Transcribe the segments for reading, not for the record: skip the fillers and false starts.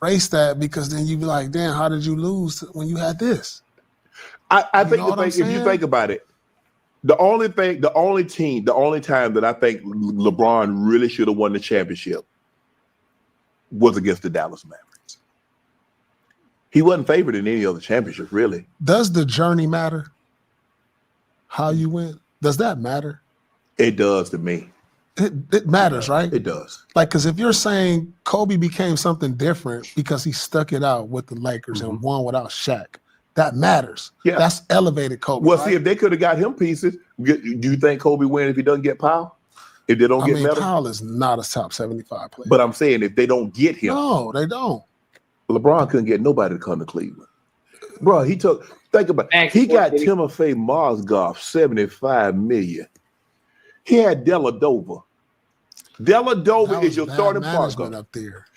erase that because then you'd be like, damn, how did you lose when you had this? I think if you think about it, the only time that I think LeBron really should have won the championship was against the Dallas Mavericks. He wasn't favored in any other championship, really. Does the journey matter? How you win? Does that matter? It does to me. It matters, right? It does. Like, because if you're saying Kobe became something different because he stuck it out with the Lakers and won without Shaq, that matters. Yeah. That's elevated Kobe. Well, right? see, if they could have got him pieces, do you think Kobe win if he doesn't get Powell? If they don't get Metal? Powell is not a top 75 player. But I'm saying if they don't get him. No, they don't. LeBron couldn't get nobody to come to Cleveland. Bro, think about it. He got Timofey Mozgov, $75 million. He had Dellavedova. Dellavedova is your starting partner up there.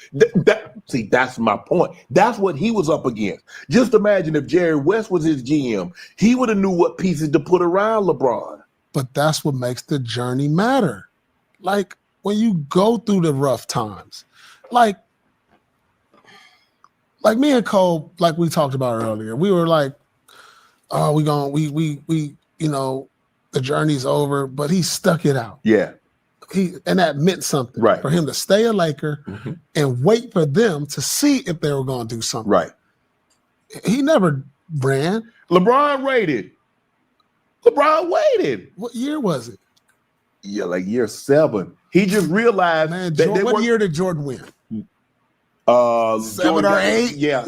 See, that's my point. That's what he was up against. Just imagine if Jerry West was his GM, he would have knew what pieces to put around LeBron. But that's what makes the journey matter. Like when you go through the rough times, like me and Cole, like we talked about earlier, we were like, oh, we the journey's over, but he stuck it out. Yeah. And that meant something for him to stay a Laker and wait for them to see if they were going to do something. Right. He never ran. LeBron waited. What year was it? Yeah, like year 7. He just realized. Man, what year did Jordan win? 7 or 8? Yeah.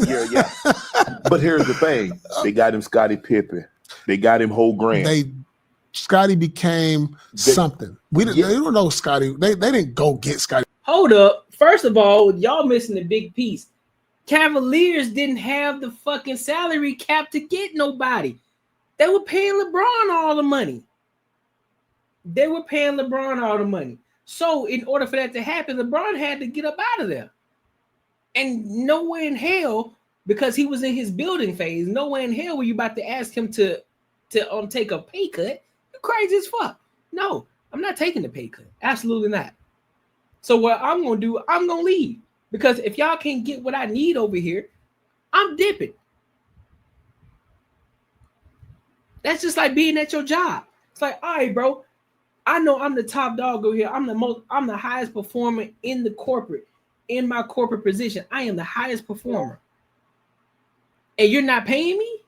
But here's the thing. They got him Scottie Pippen. They got him Holmgren. Scottie became something. They don't know Scottie. They didn't go get Scottie. Hold up. First of all, y'all missing the big piece. Cavaliers didn't have the fucking salary cap to get nobody. They were paying LeBron all the money. So in order for that to happen, LeBron had to get up out of there. And nowhere in hell, because he was in his building phase, nowhere in hell were you about to ask him to take a pay cut. You're crazy as fuck. No, I'm not taking the pay cut. Absolutely not. So what I'm going to do, I'm going to leave. Because if y'all can't get what I need over here, I'm dipping. That's just like being at your job. It's like, all right, bro, I know I'm the top dog over here. I'm the highest performer in my corporate position. I am the highest performer. And you're not paying me?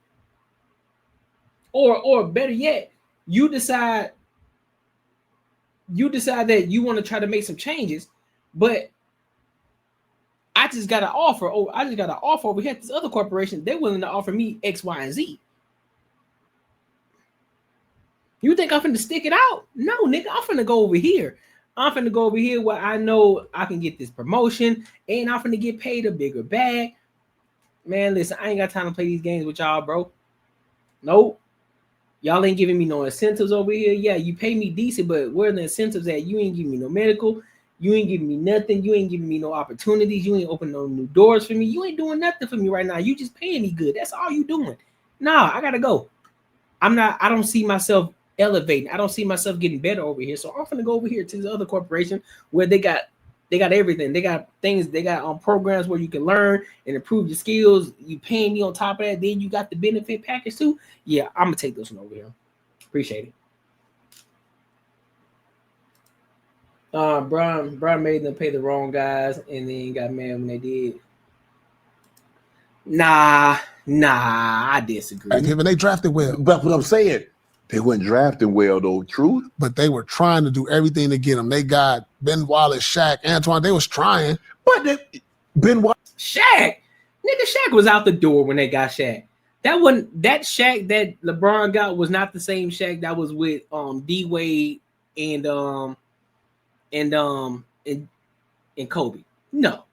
Or better yet, you decide that you want to try to make some changes, but I just got an offer. Oh, I just got an offer over here at this other corporation. They're willing to offer me X, Y, and Z. You think I'm finna stick it out? No, nigga, I'm finna go over here. I'm finna go over here where I know I can get this promotion and I'm finna get paid a bigger bag. Man, listen, I ain't got time to play these games with y'all, bro. Nope. Y'all ain't giving me no incentives over here. Yeah, you pay me decent, but where are the incentives at? You ain't giving me no medical. You ain't giving me nothing. You ain't giving me no opportunities. You ain't opening no new doors for me. You ain't doing nothing for me right now. You just paying me good. That's all you doing. Nah, I gotta go. I don't see myself elevating. I don't see myself getting better over here. So I'm gonna go over here to this other corporation where they got everything. They got things, they got programs where you can learn and improve your skills. You paying me on top of that, then you got the benefit package too. Yeah, I'm gonna take this one over here. Appreciate it. Brian made them pay the wrong guys and then got mad when they did. Nah, I disagree. When they drafted well. But what I'm saying, they weren't drafting well though, truth. But they were trying to do everything to get them. They got Ben Wallace, Shaq, Antoine. They was trying. But Ben Wallace. Shaq was out the door when they got Shaq. That Shaq that LeBron got was not the same Shaq that was with D Wade and Kobe. No.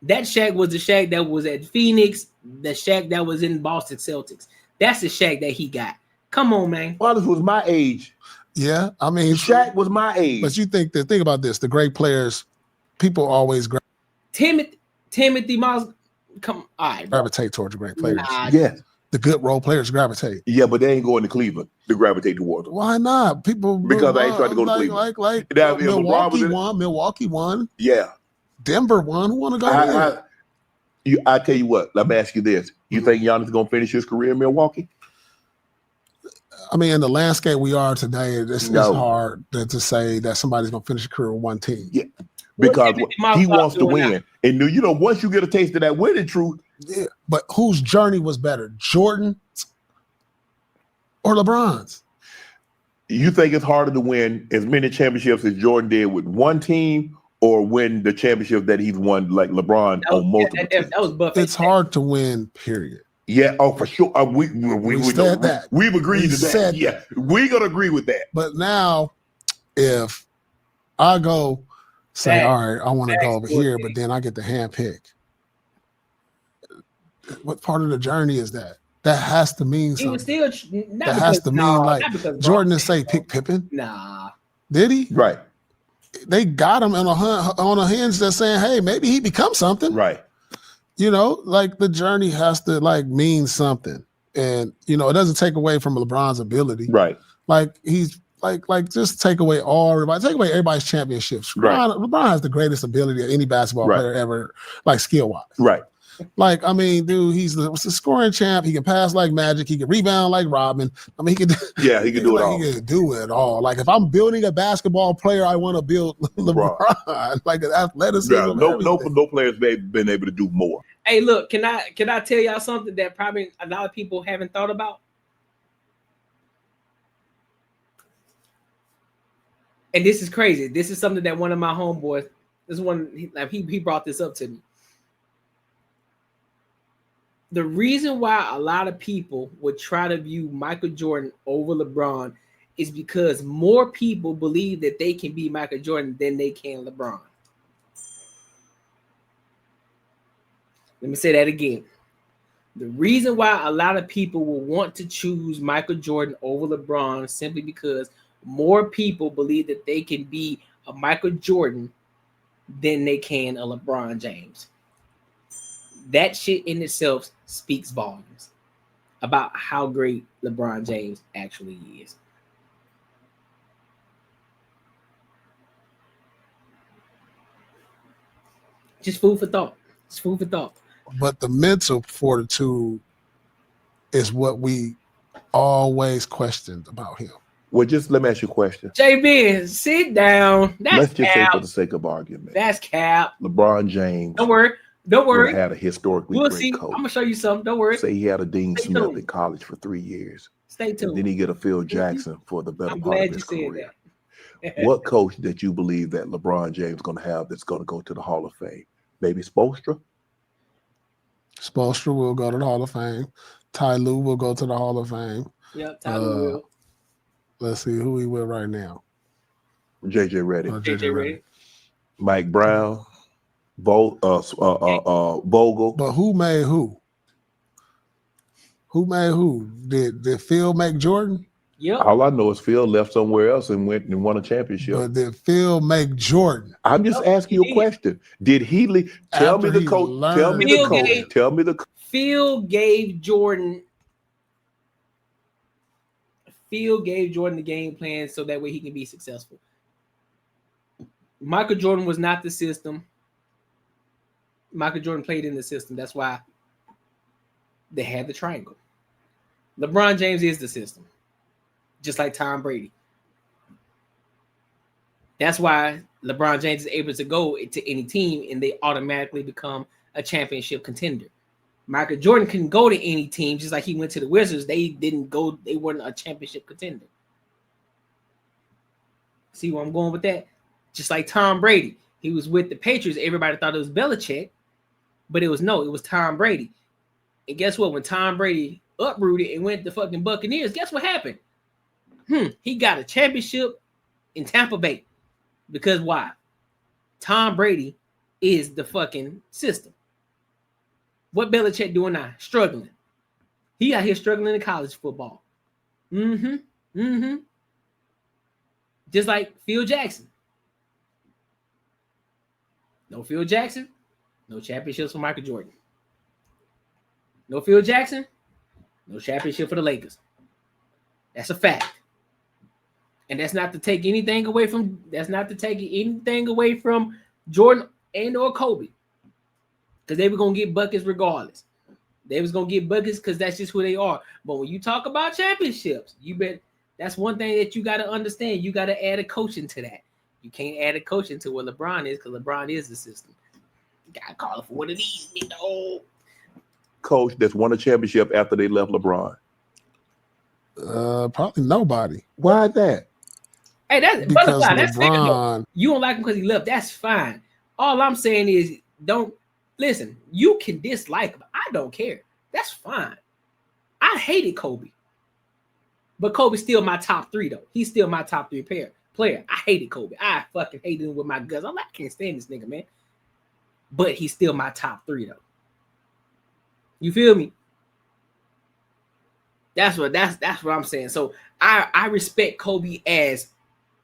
That Shaq was the Shaq that was at Phoenix, the Shaq that was in Boston Celtics. That's the Shaq that he got. Come on, man. Wallace was my age. Yeah, I mean, Shaq was my age. But you think about this: the great players, people always Timothy Miles. All right, gravitate towards the great players. Yeah, the good role players gravitate. Yeah, but they ain't going to Cleveland to gravitate towards them. Why not? People because I ain't trying to go to Cleveland. Milwaukee won. Yeah. Denver won. Who want to go there? I tell you what. Let me ask you this: you think Giannis is gonna finish his career in Milwaukee? I mean, in the landscape we are today, it's hard to say that somebody's gonna finish a career with one team. Yeah, because he wants to win, and you know, once you get a taste of that winning truth. Yeah, but whose journey was better, Jordan's or LeBron's? You think it's harder to win as many championships as Jordan did with one team, or win the championship that he's won like LeBron on multiple teams? That was Buffett. It's hard to win, period. Yeah, for sure. We said that. We've agreed to that. Yeah, we're going to agree with that. But now, if I go say, all right, I want to go over here, but then I get the hand pick. What part of the journey is that? That has to mean something. He was still not that has to mean like Jordan didn't say pick Pippen. Nah. Did he? Right. They got him on a hinge that's saying, hey, maybe he becomes something. Right. You know, like the journey has to like mean something. And, you know, it doesn't take away from LeBron's ability. Right. Like he's like just take away everybody's championships. Right. LeBron has the greatest ability of any basketball player ever, like skill-wise. Right. Like, I mean, dude, he's the scoring champ. He can pass like Magic. He can rebound like Robin. I mean, he can do it all. He can do it all. Like, if I'm building a basketball player, I want to build LeBron. Like athleticism. Yeah, no player's been able to do more. Hey, look, can I tell y'all something that probably a lot of people haven't thought about? And this is crazy. This is something that one of my homeboys, he brought this up to me. The reason why a lot of people would try to view Michael Jordan over LeBron is because more people believe that they can be Michael Jordan than they can LeBron. Let me say that again. The reason why a lot of people will want to choose Michael Jordan over LeBron simply because more people believe that they can be a Michael Jordan than they can a LeBron James. That shit in itself speaks volumes about how great LeBron James actually is. Just food for thought. It's food for thought. But the mental fortitude is what we always questioned about him. Well, just let me ask you a question. JB, sit down. Let's just say for the sake of argument. That's cap. LeBron James. Don't worry. Had a historically great coach. I'm gonna show you something. Don't worry. Say he had a Dean Smith in college for 3 years. Stay tuned. And then he get a Phil Jackson for the better part of his career. That. What coach that you believe that LeBron James is going to have that's going to go to the Hall of Fame? Maybe Spoelstra? Spoelstra will go to the Hall of Fame. Ty Lue will go to the Hall of Fame. Yep, Ty Lue will. Let's see who he with right now. JJ Redick. JJ Redick. Mike Brown. Vogel. But who made who? Who made who? Did Phil make Jordan? Yep. All I know is Phil left somewhere else and went and won a championship. But did Phil make Jordan? I'm just asking you a question. Did he leave? Tell me the coach. Tell me the coach. Tell me the. Phil gave Jordan the game plan so that way he can be successful. Michael Jordan was not the system. Michael Jordan played in the system. That's why they had the triangle. LeBron James is the system, just like Tom Brady. That's why LeBron James is able to go to any team and they automatically become a championship contender. Michael Jordan couldn't go to any team, just like he went to the Wizards. They weren't a championship contender. See where I'm going with that? Just like Tom Brady. He was with the Patriots. Everybody thought it was Belichick, but it was Tom Brady. And guess what? When Tom Brady uprooted and went to fucking Buccaneers, guess what happened? He got a championship in Tampa Bay. Because why? Tom Brady is the fucking system. What Belichick doing now? Struggling. He out here struggling in college football. Just like Phil Jackson. No Phil Jackson, no championships for Michael Jordan. No Phil Jackson, no championship for the Lakers. That's a fact. And that's not to take anything away from Jordan and or Kobe. because they were gonna get buckets regardless. They was gonna get buckets because that's just who they are. But when you talk about championships, you bet that's one thing that you got to understand. You got to add a coaching to that. You can't add a coaching to what LeBron is because LeBron is the system. You gotta call it for what it is, you know. Coach that's won a championship after they left LeBron. Probably nobody. Why that? Hey, that's because butterfly. That's LeBron. You don't like him because he left. That's fine. All I'm saying is, don't listen. You can dislike him. I don't care. That's fine. I hated Kobe, but Kobe's still my top 3 though. He's still my top 3 player. I hated Kobe. I fucking hated him with my guts. I'm like, I can't stand this nigga, man. But he's still my top 3 though. You feel me? That's what I'm saying. So I respect Kobe as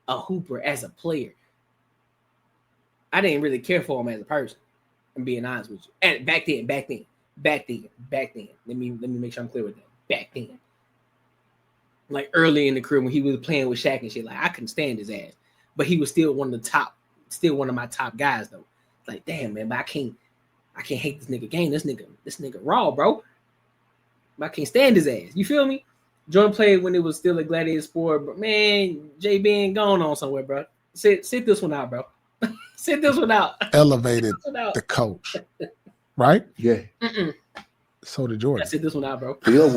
a hooper, as a player. I didn't really care for him as a person. I'm being honest with you. And back then. Let me make sure I'm clear with that. Back then. Like early in the career when he was playing with Shaq and shit, like I couldn't stand his ass. But he was still one of my top guys though. Like, damn, man, but I can't hate this nigga game. This nigga raw, bro. But I can't stand his ass. You feel me? Jordan played when it was still a gladiator sport, but man, JB ain't going on somewhere, bro. Sit this one out, bro. Sit this one out. Elevated the coach, right? Yeah. So did Jordan. Sit this one out, bro. Phil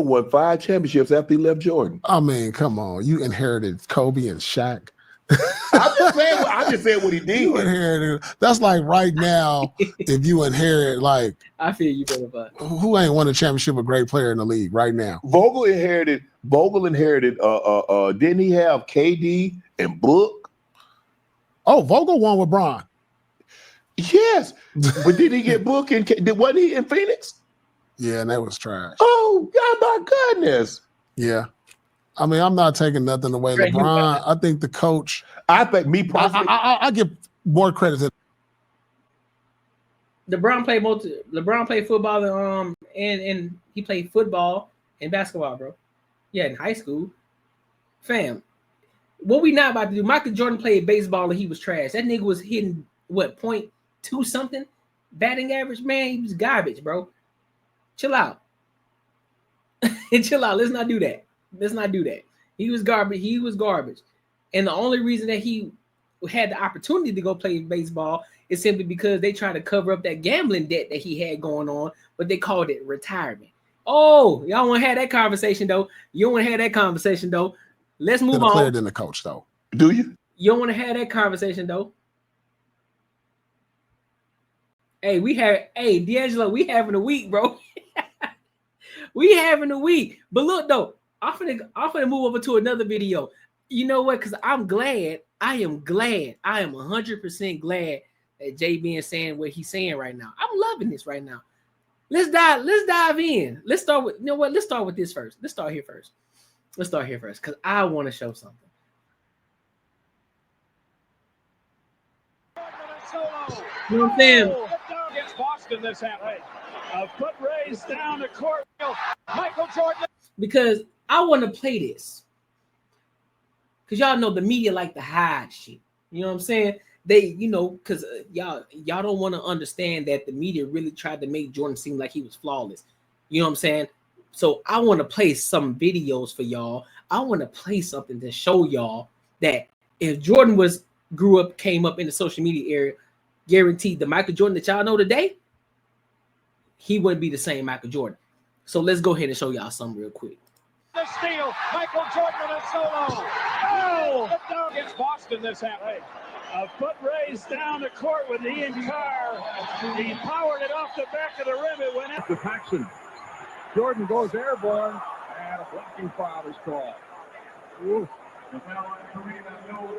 won 5 championships after he left Jordan. I mean, come on. You inherited Kobe and Shaq. I just said what he did. You inherited. That's like right now, if you inherit, like, I feel you, brother. But who ain't won a championship, a great player in the league right now? Vogel inherited. Didn't he have KD and Book? Oh, Vogel won with Bron. Yes, but did he get Book and wasn't he in Phoenix? Yeah, and that was trash. Oh God, my goodness. Yeah. I mean, I'm not taking nothing away. LeBron, I think the coach. I think me personally, I give more credit to. LeBron played football and he played football and basketball, bro. Yeah, in high school. Fam, what we not about to do? Michael Jordan played baseball and he was trash. That nigga was hitting what, .2 something batting average, man. He was garbage, bro. Chill out. Chill out. Let's not do that. He was garbage. And the only reason that he had the opportunity to go play baseball is simply because they tried to cover up that gambling debt that he had going on, but they called it retirement. Oh, y'all want to have that conversation though? You don't want to have that conversation though? Let's move on. Player than the coach though. Do you? You don't want to have that conversation though? Hey, D'Angelo, we having a week, bro. We having a week. But look though, I'm finna move over to another video. You know what? Because I am 100% glad that JB is saying what he's saying right now. I'm loving this right now. Let's dive in. Let's start with, you know what? Let's start with this first. Let's start here first because I want to show something. You know what I'm saying? Against Boston this happened. A foot raised down the court. Michael Jordan. Because I want to play this. Because y'all know the media like to hide shit. You know what I'm saying? They, because y'all don't want to understand that the media really tried to make Jordan seem like he was flawless. You know what I'm saying? So I want to play some videos for y'all. I want to play something to show y'all that if Jordan came up in the social media area, guaranteed the Michael Jordan that y'all know today, he wouldn't be the same Michael Jordan. So let's go ahead and show y'all something real quick. The steal, Michael Jordan in a solo. Oh, against Boston this happened. A foot raised down the court with Ian Carr. He powered it off the back of the rim. It went out. To Paxson. Jordan goes airborne, and a blocking foul is called. Ooh.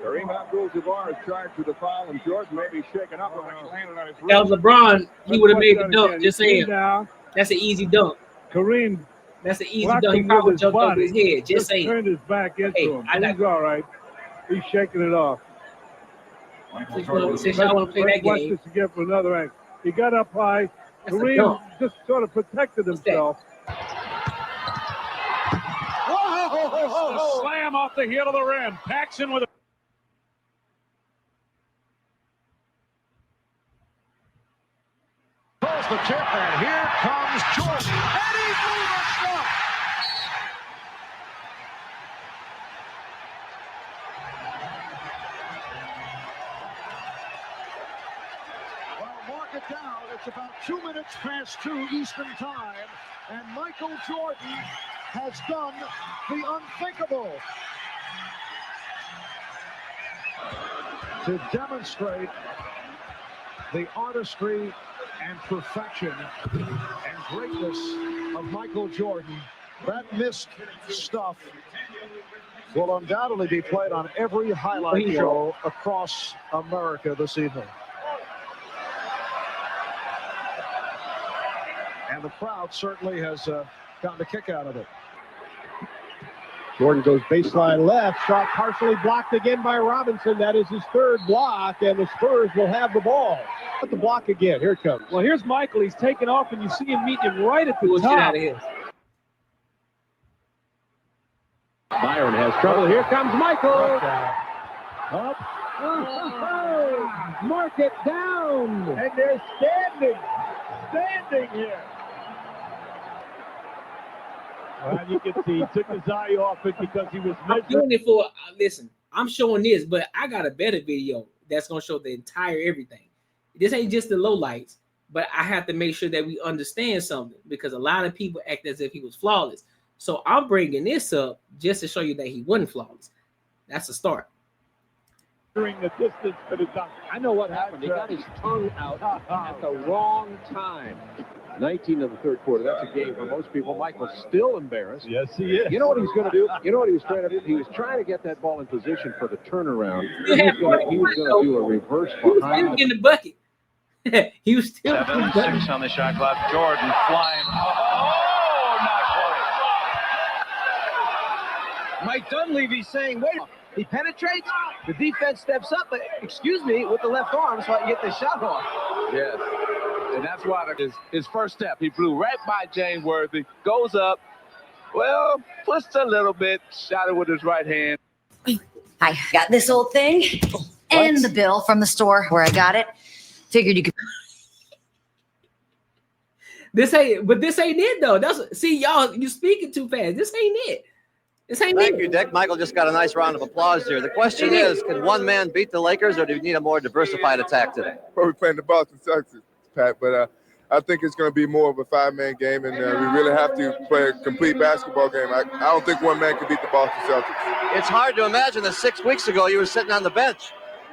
Kareem Abdul-Jabbar is charged with the foul, and Jordan may be shaken up. That was LeBron. He would have made the dunk. Just saying. That's an easy dunk. Kareem. That's an easy dunk. He probably jumped over his head. Just saying. Turned his back into him. He's all right. He's shaking it off. Since y'all want to play that Watch game. this again for another angle. He got up high. Kareem just sort of protected himself. Whoa! Slam off the heel of the rim. Paxson with a the tip, and here comes Jordan. And he blew the stuff. Well, mark it down. It's about 2 minutes past 2 Eastern time, and Michael Jordan has done the unthinkable to demonstrate the artistry and perfection and greatness of Michael Jordan. That missed stuff will undoubtedly be played on every highlight show across America this evening. And the crowd certainly has gotten a kick out of it. Jordan goes baseline left, shot partially blocked again by Robinson. That is his third block, and the Spurs will have the ball. Put the block again. Here it comes. Well, here's Michael. He's taking off, and you see him meet him right at the top. Get out of here. Byron has trouble. Here comes Michael. Up. Mark it down. And they're standing here. Well, you can see he took his eye off it because he was I'm doing it for, listen, I'm showing this, but I got a better video that's going to show the entire everything. This ain't just the lowlights, but I have to make sure that we understand something because a lot of people act as if he was flawless. So I'm bringing this up just to show you that he wasn't flawless. That's a start. During the distance, but it's not. I know what happened. He got his tongue out at the wrong time. 19 of the third quarter. That's a game for most people. Michael's still embarrassed. Yes, he is. You know what he's going to do? You know what he was trying to do? He was trying to get that ball in position for the turnaround. He was going to do a reverse behind in the bucket. He was still 7-6 on the shot clock. Jordan flying. Oh, not quite. Mike Dunleavy's saying, wait, he penetrates, the defense steps up, but excuse me, with the left arm so I can get the shot off. Yes, and that's why his first step, he flew right by James Worthy, goes up, well, pushed a little bit, shot it with his right hand. I got this old thing and the bill from the store where I got it. Figured you could. This ain't it though. See y'all, you speaking too fast. This ain't it. Thank you, Dick. Michael just got a nice round of applause here. The question is, can one man beat the Lakers, or do we need a more diversified attack today? Well, we're playing the Boston Celtics, Pat, but I think it's going to be more of a five-man game, and we really have to play a complete basketball game. I don't think one man can beat the Boston Celtics. It's hard to imagine that 6 weeks ago you were sitting on the bench.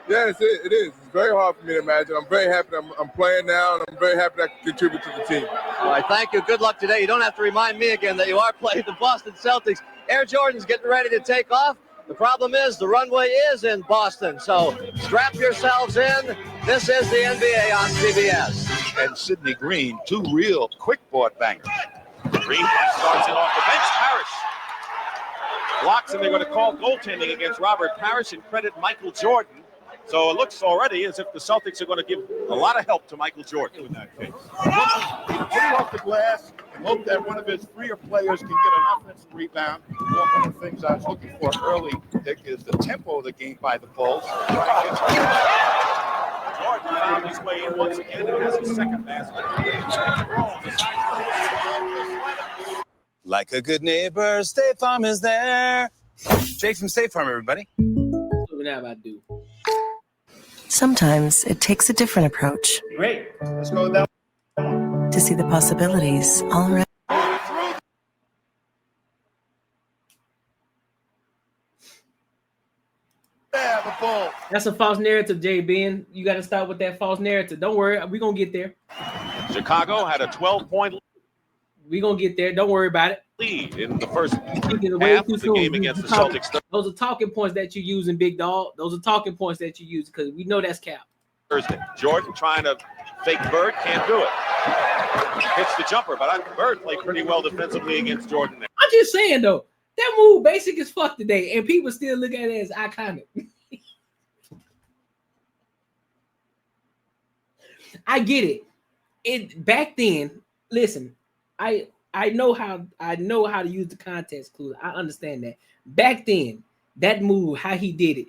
Yes, it is. It's very hard for me to imagine. I'm very happy I'm playing now, and I'm very happy that I can contribute to the team. All right, thank you. Good luck today. You don't have to remind me again that you are playing the Boston Celtics. Air Jordan's getting ready to take off. The problem is the runway is in Boston, so strap yourselves in. This is the NBA on CBS. And Sidney Green, two real quick board bangers. Green starts it off the bench. Parrish blocks, and they're going to call goaltending against Robert Parrish and credit Michael Jordan. So it looks already as if the Celtics are going to give a lot of help to Michael Jordan in that case. Put it off the glass and hope that one of his freer players can get an offensive rebound. One of the things I was looking for early, Dick, is the tempo of the game by the Bulls. Jordan found his way in once again and has his second basket. Like a good neighbor, State Farm is there. Jake from State Farm, everybody. What I do? Sometimes it takes a different approach. Great. Let's go down. To see the possibilities all around. That's a false narrative, Jay Ben. You got to start with that false narrative. Don't worry, we're going to get there. Chicago had a 12-point we're going to get there. Don't worry about it. Lead in the first half of the game against the Celtics. Those are talking points that you use in Big Dog. Those are talking points that you use because we know that's cap. Thursday. Jordan trying to fake Bird, can't do it. Hits the jumper, but Bird played pretty well defensively against Jordan there. I'm just saying, though, that move basic as fuck today, and people still look at it as iconic. I get it. Back then, listen, I know how to use the context clues. I understand that. Back then, that move, how he did it,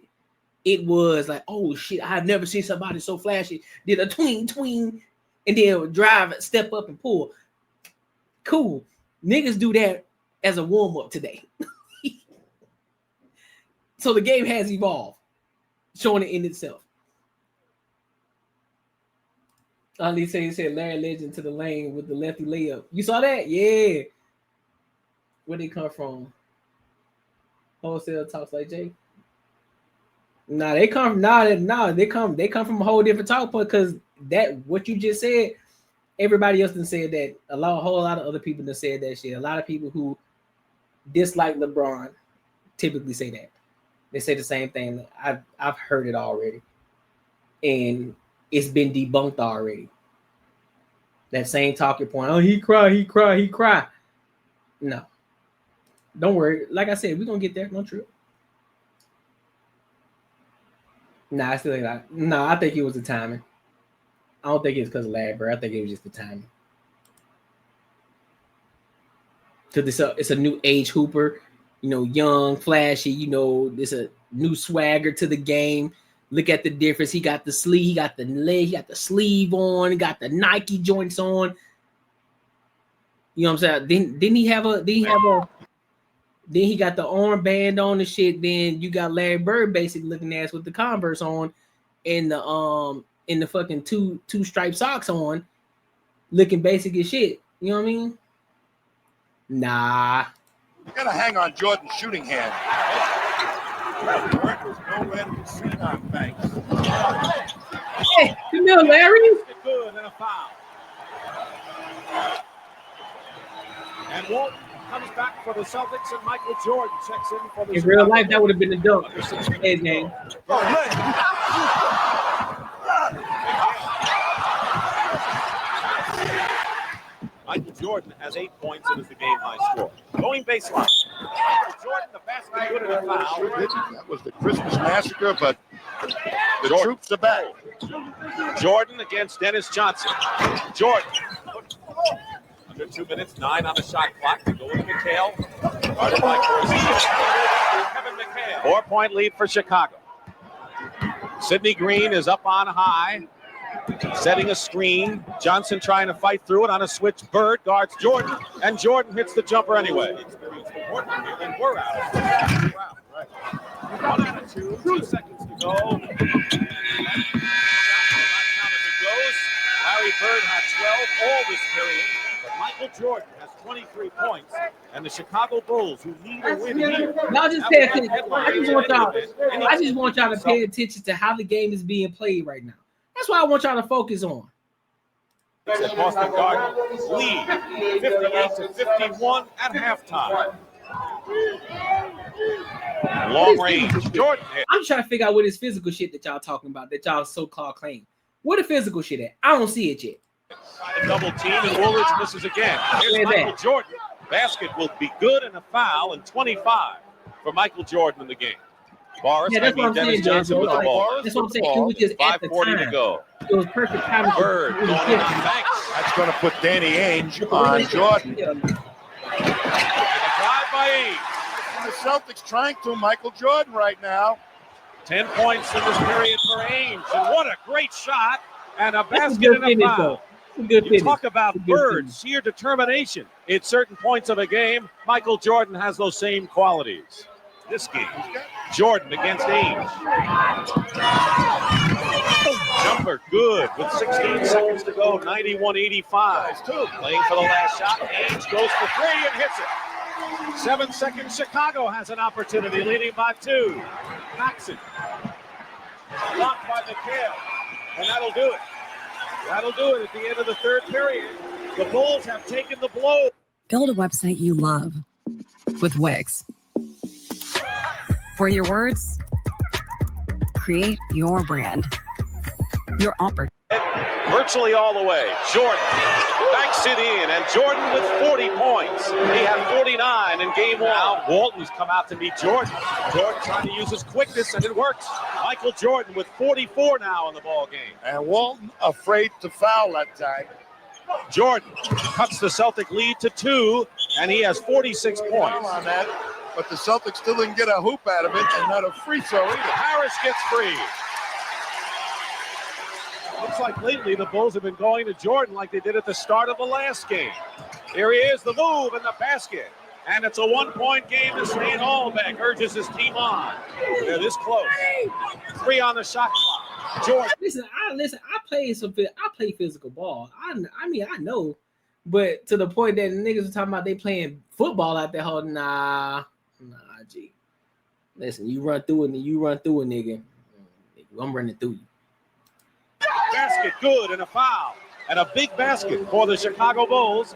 it was like, oh shit, I've never seen somebody so flashy. Did a tween. and then drive, step up, and pull. Cool. Niggas do that as a warm-up today. So the game has evolved, showing it in itself. Ali said Larry Legend to the lane with the lefty layup. You saw that? Yeah. Where they come from? Wholesale talks like Jay. They come from a whole different talk point, because that what you just said, everybody else done said that. A whole lot of other people done said that shit. A lot of people who dislike LeBron typically say that. They say the same thing. I've heard it already. And it's been debunked already. That same talking point. Oh, he cry. No. Don't worry. Like I said, we're gonna get there. No trip. Nah, I still think that. No, I think it was the timing. I don't think it's because of Larry Bird. I think it was just the timing. Because it's a new age hooper, young, flashy. There's a new swagger to the game. Look at the difference. He got the sleeve, he got the leg, he got the sleeve on, he got the Nike joints on. You know what I'm saying? Then he got the armband on and shit. Then you got Larry Bird basically looking ass with the Converse on and the fucking two striped socks on, looking basic as shit. You know what I mean? Nah. You gotta hang on Jordan's shooting hand. Bird was nowhere to be seen on Banks. Hey, come here, Larry. Good and a foul. And Walton comes back for the Celtics, and Michael Jordan checks in for the In real life, that would have been a dunk. Hey, game. Michael Jordan has 8 points and is the game-high score. Going baseline. Michael Jordan, the basket, good and a foul. That was the Christmas massacre, but the troops are back. Jordan against Dennis Johnson. Jordan. Under 2 minutes, 9 on the shot clock to go with McHale. Guarded by Kevin McHale. 4-point lead for Chicago. Sidney Green is up on high, setting a screen. Johnson trying to fight through it on a switch. Bird guards Jordan, and Jordan hits the jumper anyway. And we're out. 1 out of 2, 2 seconds to go. Larry Bird had 12 all this period, but Michael Jordan has 23 points, and the Chicago Bulls, who need a win here. Y'all just pay attention. I just want y'all to pay attention to how the game is being played right now. That's what I want y'all to focus on. The Boston Garden lead 58-51 at halftime. Long range. Jordan hit. I'm trying to figure out what this physical shit that y'all talking about, that y'all so-called claim. Where the physical shit at? I don't see it yet. Double team, and Woolridge misses again. Here's Michael Jordan. Basket will be good and a foul, and 25 for Michael Jordan in the game. Dennis Johnson with the ball. That's what I'm saying. It was just at the 5:40 time. to go. It was perfect time. Bird going on Banks. That's going to put Danny Ainge on Jordan. And a drive by Ainge. The Celtics trying to Michael Jordan right now. 10 points in this period for Ainge. And what a great shot. And a basket and a foul. You talk about Bird, sheer determination. At certain points of a game, Michael Jordan has those same qualities. This game, Jordan against Ainge. Jumper good with 16 seconds to go, 91-85. Playing for the last shot. Ainge goes for 3 and hits it. 7 seconds, Chicago has an opportunity, leading by 2. Maxson. Blocked by McHale. And that'll do it. That'll do it at the end of the third period. The Bulls have taken the blow. Build a website you love with Wix. For your words, create your brand. Your opportunity. Virtually all the way. Jordan banks it in, and Jordan with 40 points. He had 49 in game 1. Now Walton's come out to meet Jordan. Jordan trying to use his quickness, and it works. Michael Jordan with 44 now in the ball game. And Walton afraid to foul that time. Jordan cuts the Celtic lead to 2, and he has 46 points. On that, but the Celtics still didn't get a hoop out of it, and not a free throw either. Harris gets free. Looks like lately the Bulls have been going to Jordan like they did at the start of the last game. Here he is, the move and the basket. And it's a 1-point game to Stan Allbeck urges his team on. They're this close. 3 on the shot clock. Jordan. Listen. I play physical ball. I mean, I know, but to the point that niggas are talking about they playing football out there. Nah, G. Listen, you run through it, nigga. I'm running through you. Basket good and a foul. And a big basket for the Chicago Bulls.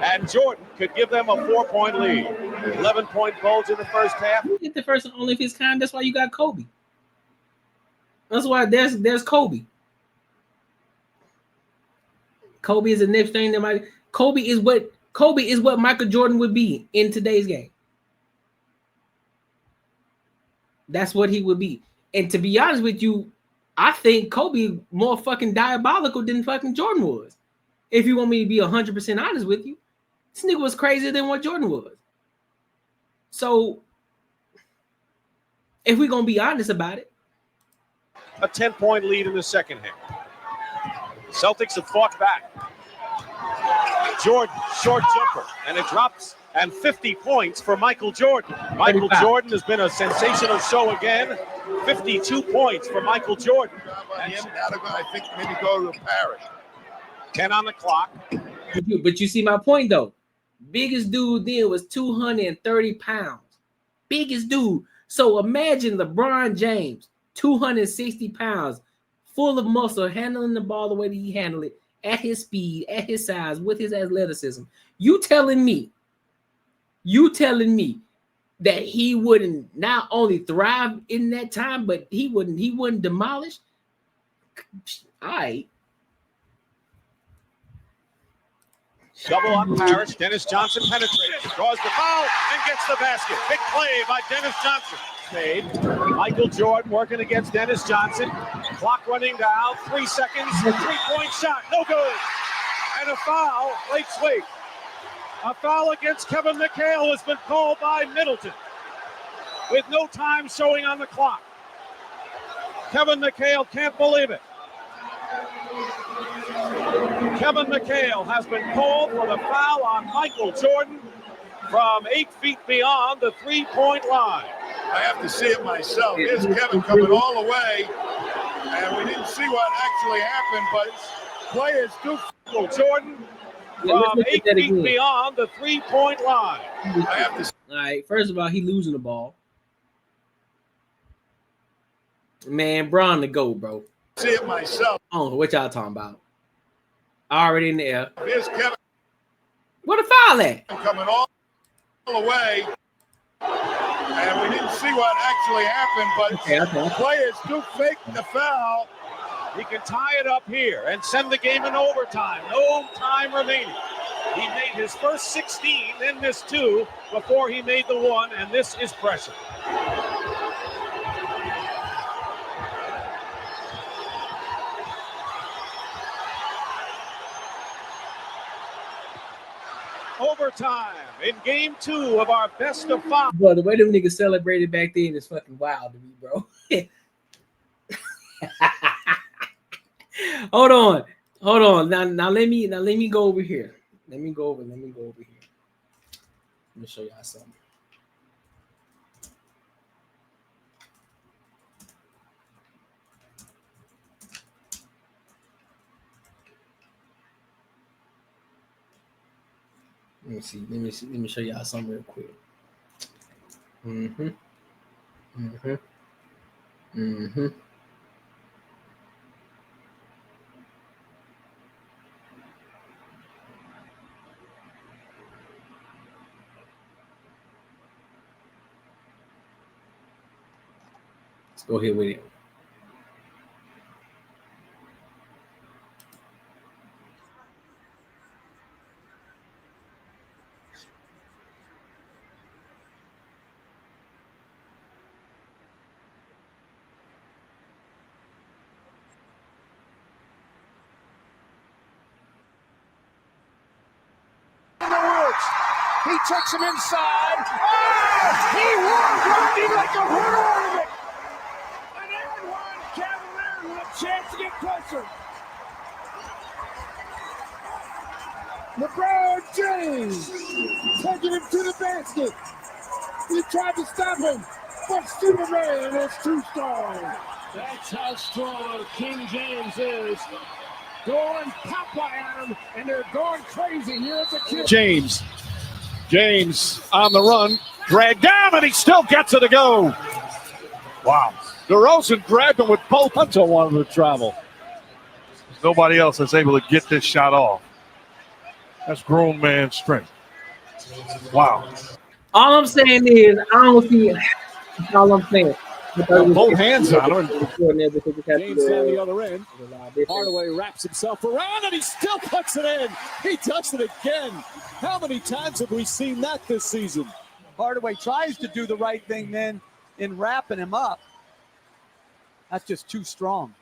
And Jordan could give them a 4-point lead. 11-point Bulls in the first half. You get the first and only of his kind. That's why you got Kobe. That's why there's Kobe. Kobe is the next thing that Kobe is what Michael Jordan would be in today's game. That's what he would be. And to be honest with you, I think Kobe more fucking diabolical than fucking Jordan was. If you want me to be 100% honest with you, this nigga was crazier than what Jordan was. So, if we're going to be honest about it. A 10-point lead in the second half. Celtics have fought back. Jordan, short jumper, and it drops. And 50 points for Michael Jordan. Michael Jordan has been a sensational show again. 52 points for Michael Jordan. And I think maybe go to Paris. 10 on the clock. But you see my point, though. Biggest dude then was 230 pounds. Biggest dude. So imagine LeBron James, 260 pounds, full of muscle, handling the ball the way that he handled it, at his speed, at his size, with his athleticism. You telling me that he wouldn't not only thrive in that time, but he wouldn't demolish? All right. Double on Parrish. Dennis Johnson penetrates, draws the foul, and gets the basket. Big play by Dennis Johnson. Made. Michael Jordan working against Dennis Johnson. Clock running down. 3 seconds. 3-point shot. No good. And a foul. Late sweep. A foul against Kevin McHale has been called by Middleton with no time showing on the clock. Kevin McHale can't believe it. Kevin McHale has been called for the foul on Michael Jordan from 8 feet beyond the 3-point line. I have to see it myself. Here's Kevin coming all the way, and we didn't see what actually happened, but players do. Jordan from 8 feet beyond the 3-point line. I have to. All right, first of all, he losing the ball. Man, Bron to go, bro. See it myself. I don't know what y'all talking about. Already in the air. Here's Kevin. What a foul at? Coming all the way, and we didn't see what actually happened, but players do fake the foul. He can tie it up here and send the game in overtime. No time remaining. He made his first 16, then missed 2 before he made the 1, and this is pressure. Overtime in game 2 of our best of 5. Bro, the way them niggas celebrated back then is fucking wild to me, bro. Hold on. Now let me go over here. Let me go over here. Let me show y'all something. Let me show y'all something real quick. Let's go ahead with it. He takes him inside. Oh, he walked Rodney like a hood ornament. An and one Cavaliers with a chance to get closer. LeBron James taking him to the basket. He tried to stop him, but Superman is too strong. That's how strong King James is. Going Popeye on him, and they're going crazy here at the kid. James on the run, dragged down, and he still gets it to go. Wow. DeRozan grabbed him with both. Hunter wanted to travel. Nobody else is able to get this shot off. That's grown man strength. Wow. All I'm saying is, I don't see it. That's all I'm saying. Both hands on him. James down the other end. Hardaway wraps himself around, and he still puts it in. He does it again. How many times have we seen that this season? Hardaway tries to do the right thing then in wrapping him up. That's just too strong.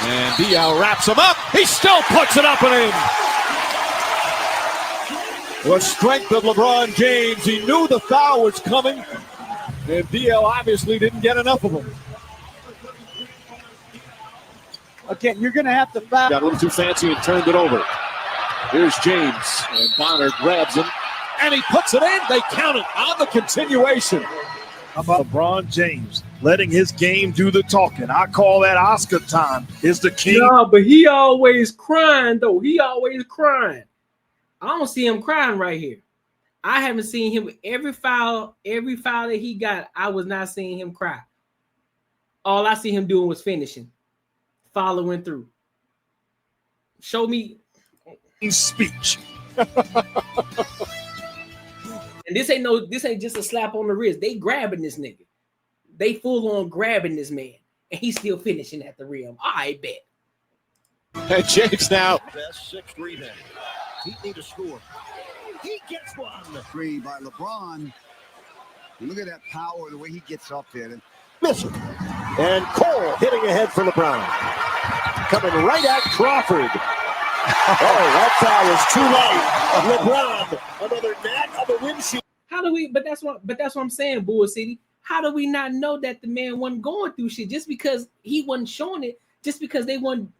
And Diaw wraps him up. He still puts it up and in. The strength of LeBron James. He knew the foul was coming. And Diaw obviously didn't get enough of him. Again, you're going to have to foul. Got a little too fancy and turned it over. Here's James, and Bonner grabs him, and he puts it in. They count it on the continuation. How about LeBron James letting his game do the talking? I call that Oscar time. Is the king. No, but he always crying, though. He always crying. I don't see him crying right here. I haven't seen him every foul that he got. I was not seeing him cry. All I see him doing was finishing, following through. Show me speech. And this ain't just a slap on the wrist. They grabbing this nigga. They full on grabbing this man, and he's still finishing at the rim. I bet. And James now. Best 6 rebound. He need to score. He gets one. Three by LeBron. Look at that power, the way he gets up there. Missing. And Cole hitting ahead for LeBron. Coming right at Crawford. Oh, that foul was too late. LeBron, another net of the windshield. How do we? But that's what I'm saying, Bull City. How do we not know that the man wasn't going through shit just because he wasn't showing it? Just because he wasn't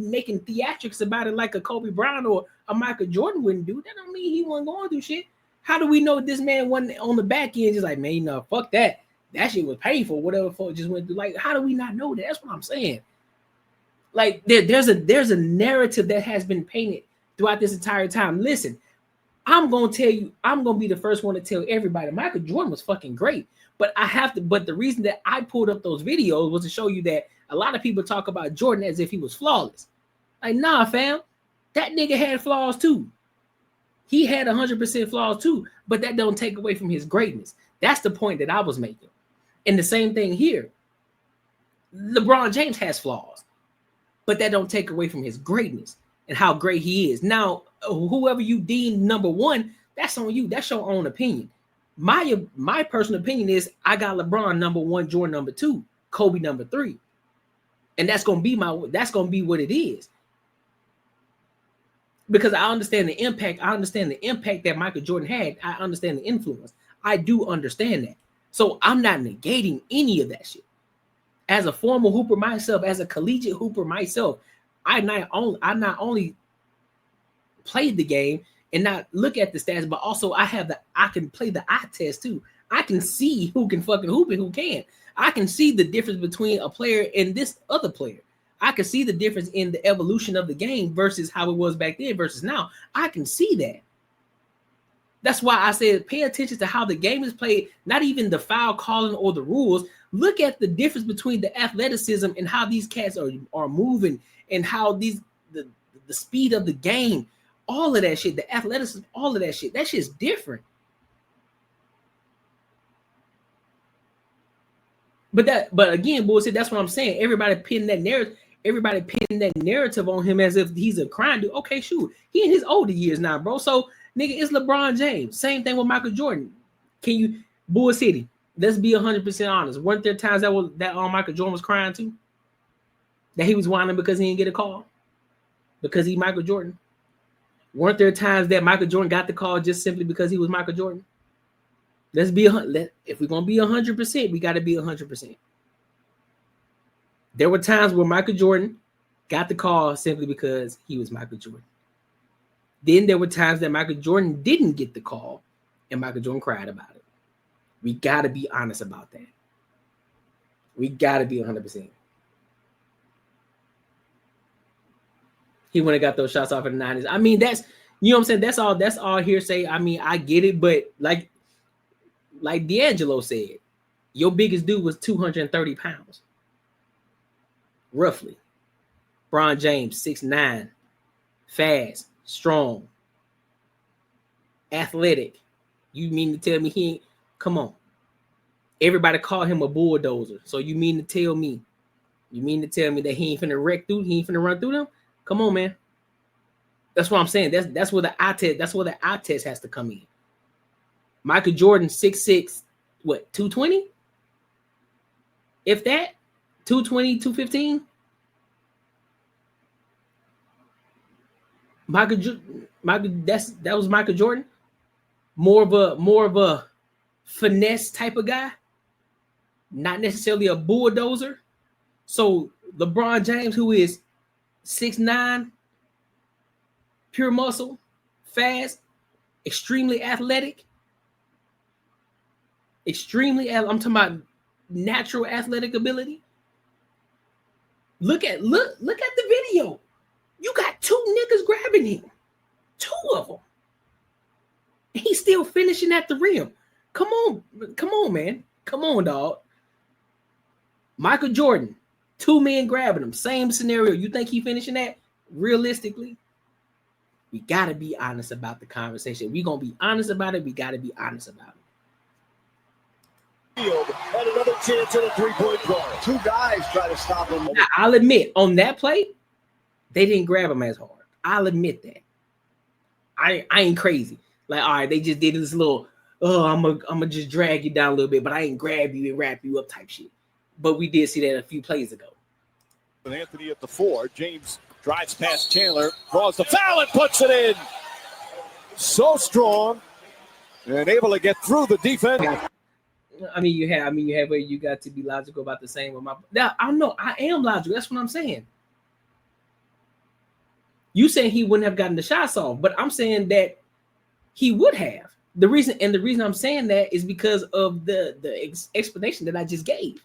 making theatrics about it like a Kobe Bryant or a Michael Jordan wouldn't do. That don't mean he wasn't going through shit. How do we know this man wasn't on the back end just like, man, no, fuck that. That shit was painful. Whatever folk just went through. Like, how do we not know that? That's what I'm saying. Like, there's a narrative that has been painted throughout this entire time. Listen, I'm gonna tell you, I'm gonna be the first one to tell everybody Michael Jordan was fucking great. But the reason that I pulled up those videos was to show you that a lot of people talk about Jordan as if he was flawless. Like, nah, fam, that nigga had flaws too. He had 100% flaws too, but that don't take away from his greatness. That's the point that I was making. And the same thing here. LeBron James has flaws, but that don't take away from his greatness and how great he is. Now, whoever you deem number one, that's on you. That's your own opinion. My personal opinion is I got LeBron number one, Jordan number two, Kobe number three. And that's gonna be what it is. Because I understand the impact. I understand the impact that Michael Jordan had. I understand the influence. I do understand that. So I'm not negating any of that shit. As a former hooper myself, as a collegiate hooper myself, I not only played the game and not look at the stats, but also I can play the eye test too. I can see who can fucking hoop and who can't. I can see the difference between a player and this other player. I can see the difference in the evolution of the game versus how it was back then versus now. I can see that. That's why I said pay attention to how the game is played, not even the foul calling or the rules. Look at the difference between the athleticism and how these cats are moving and how the speed of the game, all of that shit, the athleticism, all of that shit. That shit's different. But again, bullshit, that's what I'm saying. Everybody pinned that narrative on him as if he's a crime dude. Okay, shoot. He in his older years now, bro. So, nigga, it's LeBron James. Same thing with Michael Jordan. Can you, Bull City, let's be 100% honest. Weren't there times that Michael Jordan was crying too? That he was whining because he didn't get a call? Because he Michael Jordan? Weren't there times that Michael Jordan got the call just simply because he was Michael Jordan? Let's be if we're gonna be 100%, we got to be 100%. There were times where Michael Jordan got the call simply because he was Michael Jordan. Then there were times that Michael Jordan didn't get the call, and Michael Jordan cried about it. We got to be honest about that. We got to be 100%. He wouldn't have got those shots off in the 90s. I mean, that's, you know what I'm saying? That's all hearsay. I mean, I get it, but like D'Angelo said, your biggest dude was 230 pounds. Roughly. LeBron James, 6'9", fast, strong, athletic. You mean to tell me he ain't, come on. Everybody called him a bulldozer. So you mean to tell me that he ain't finna wreck through, he ain't finna run through them? Come on, man. That's what I'm saying. That's where the eye test has to come in. Michael Jordan, 6'6", what, 220? If that, 220, 215. That was Michael Jordan. More of a finesse type of guy, not necessarily a bulldozer. So LeBron James, who is 6'9", pure muscle, fast, extremely athletic. I'm talking about natural athletic ability. Look at the video. You got two niggas grabbing him. Two of them. He's still finishing at the rim. Come on, man. Come on, dog. Michael Jordan, two men grabbing him. Same scenario. You think he finishing that? Realistically, we got to be honest about the conversation. We're going to be honest about it. We got to be honest about it. And another chance at a three-point play. Two guys try to stop him. Now, I'll admit, on that play, they didn't grab him as hard. I'll admit that. I ain't crazy. Like, all right, they just did this little, I'm gonna just drag you down a little bit, but I ain't grab you and wrap you up type shit. But we did see that a few plays ago. With Anthony at the 4, James drives past Chandler, draws the foul and puts it in. So strong and able to get through the defense. I mean, you have where you got to be logical about the same with my. Now, I know I am logical. That's what I'm saying. You saying he wouldn't have gotten the shots off, but I'm saying that he would have. The reason I'm saying that is because of the explanation that I just gave.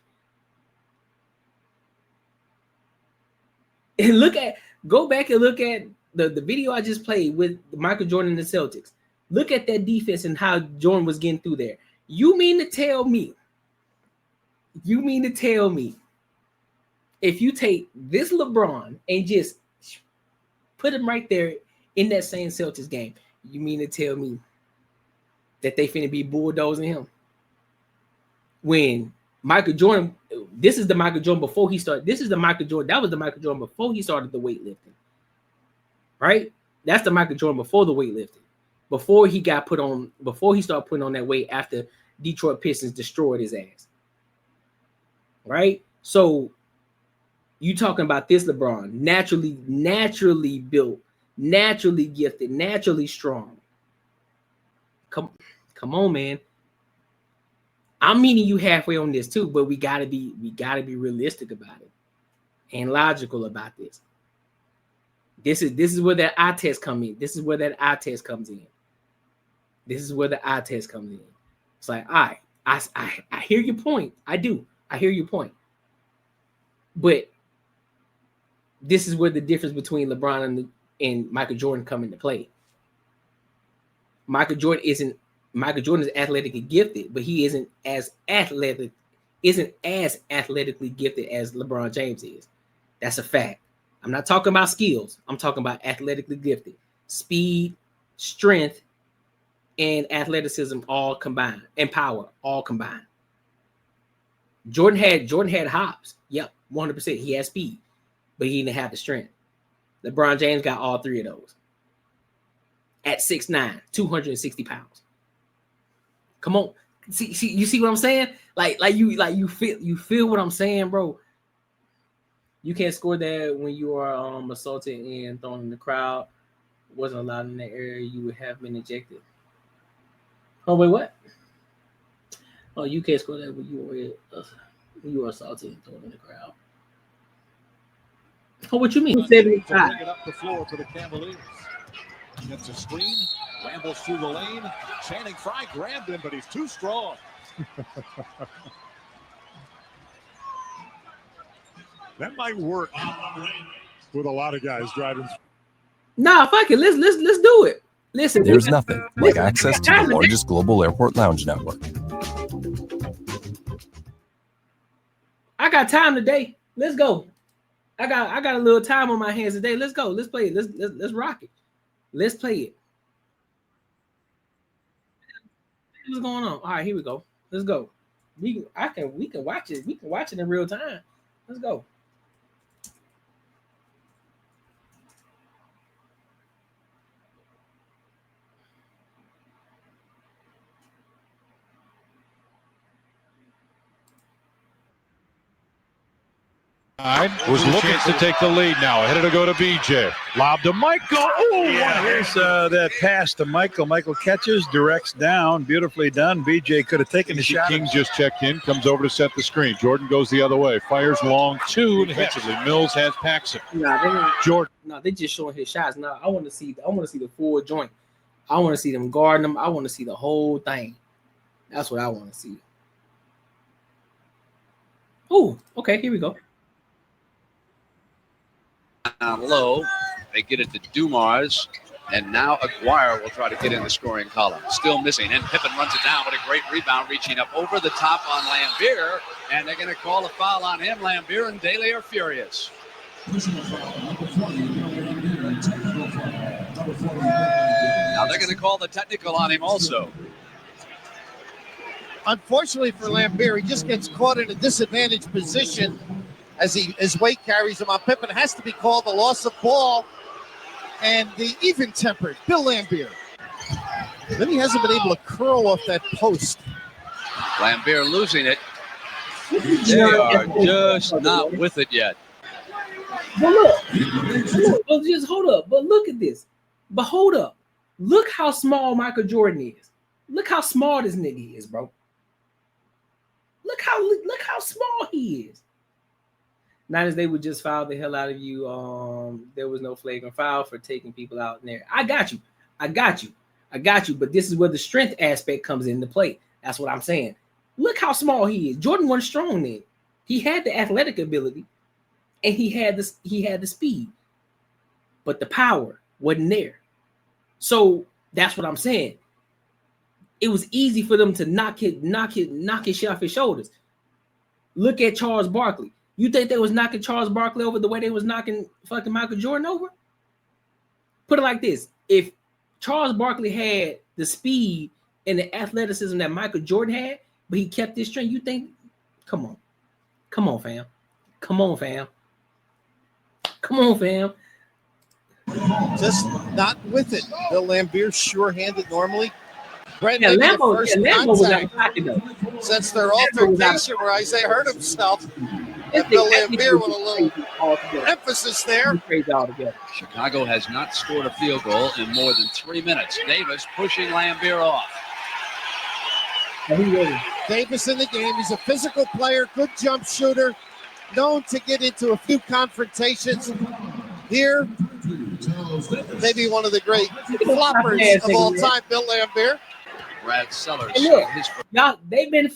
And go back and look at the video I just played with Michael Jordan and the Celtics. Look at that defense and how Jordan was getting through there. You mean to tell me if you take this LeBron and just put him right there in that same Celtics game, you mean to tell me that they finna be bulldozing him? When Michael Jordan, this is the Michael Jordan before he started. This is the Michael Jordan. That was the Michael Jordan before he started the weightlifting. Right? That's the Michael Jordan before the weightlifting. Before he started putting on that weight after Detroit Pistons destroyed his ass. Right? So you talking about this LeBron, naturally built, naturally gifted, naturally strong. Come on, man. I'm meeting you halfway on this too, but we gotta be realistic about it and logical about this. This is where that eye test comes in. This is where the eye test comes in. It's like, all right, I hear your point. I do. I hear your point. But this is where the difference between LeBron and Michael Jordan come into play. Michael Jordan is athletically gifted, but he isn't as athletically gifted as LeBron James is. That's a fact. I'm not talking about skills. I'm talking about athletically gifted. Speed, strength, and athleticism all combined, and power all combined. Jordan had hops. Yep, 100%. He had speed, but he didn't have the strength. LeBron James got all three of those. At 6'9", 260 pounds. Come on. See, you see what I'm saying? You feel what I'm saying, bro. You can't score that when you are assaulted and thrown in the crowd. Wasn't allowed in that area. You would have been ejected. Oh, wait, what? Oh, you can't score that when you were assaulted and thrown in the crowd. Oh, what you mean? 75. Bring it up the floor for the Cavaliers. Gets a screen, rambles through the lane. Channing Frye grabbed him, but he's too strong. That might work with a lot of guys driving. Nah, fuck it. Let's do it. Listen, there's nothing like access to the largest global airport lounge network. I got time today. Let's go. I got a little time on my hands today. Let's go. Let's play it. Let's rock it. Let's play it. What's going on? All right, here we go. Let's go. We can watch it. We can watch it in real time. Let's go. Was looking to take the lead now. Ahead to go to BJ. Lob to Michael. Oh, yeah, here's that pass to Michael. Michael catches, directs down. Beautifully done. BJ could have taken the shot. King just checked in, comes over to set the screen. Jordan goes the other way. Fires long two. Defensively, Mills has Paxson. Jordan. No, they just showing his shots. Now I want to see the full joint. I want to see them guarding them. I want to see the whole thing. That's what I want to see. Oh, okay, here we go. Down low, they get it to Dumars, and now Aguirre will try to get in the scoring column. Still missing, and Pippen runs it down with a great rebound, reaching up over the top on Lambier, and they're going to call a foul on him. Lambier and Daly are furious. Now they're going to call the technical on him also. Unfortunately for Lambier, he just gets caught in a disadvantaged position as his weight carries him on. Pippen has to be called a loss of ball, and the even-tempered Bill Lambier. Then he hasn't been able to curl off that post. Lambier losing it. They are just not with it yet. But look, just hold up. But look at this. But hold up. Look how small Michael Jordan is. Look how small this nigga is, bro. Look how small he is. Not as they would just foul the hell out of you. There was no flagrant foul for taking people out in there. I got you. But this is where the strength aspect comes into play. That's what I'm saying. Look how small he is. Jordan wasn't strong then. He had the athletic ability, and he had the speed, but the power wasn't there. So that's what I'm saying. It was easy for them to knock his shit off his shoulders. Look at Charles Barkley. You think they was knocking Charles Barkley over the way they was knocking fucking Michael Jordan over? Put it like this. If Charles Barkley had the speed and the athleticism that Michael Jordan had, but he kept his strength, you think, come on, fam. Just not with it. Bill Lambier sure-handed normally. Brent, yeah, Lambo was out of pocket though. Since their altercation where Isaiah hurt himself, and Bill Lambier with a little emphasis there. Chicago has not scored a field goal in more than 3 minutes. Davis pushing Lambier off. Davis in the game. He's a physical player, good jump shooter, known to get into a few confrontations. Here, maybe one of the great floppers of all time, Bill Lambier. Brad Sellers. Look, y'all, they've been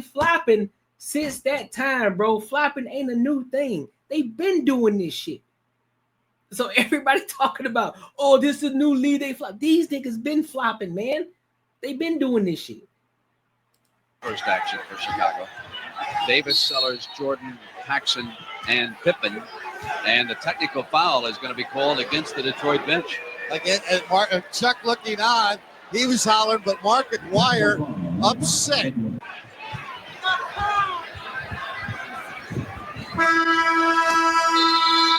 flopping since that time, bro. Flopping ain't a new thing. They've been doing this shit. So everybody talking about, oh, this is a new lead. They flop. These niggas been flopping, man. They've been doing this shit. First action for Chicago. Davis, Sellers, Jordan, Paxson, and Pippen. And the technical foul is going to be called against the Detroit bench. Again, and Chuck looking on. He was hollering, but Mark Aguirre upset.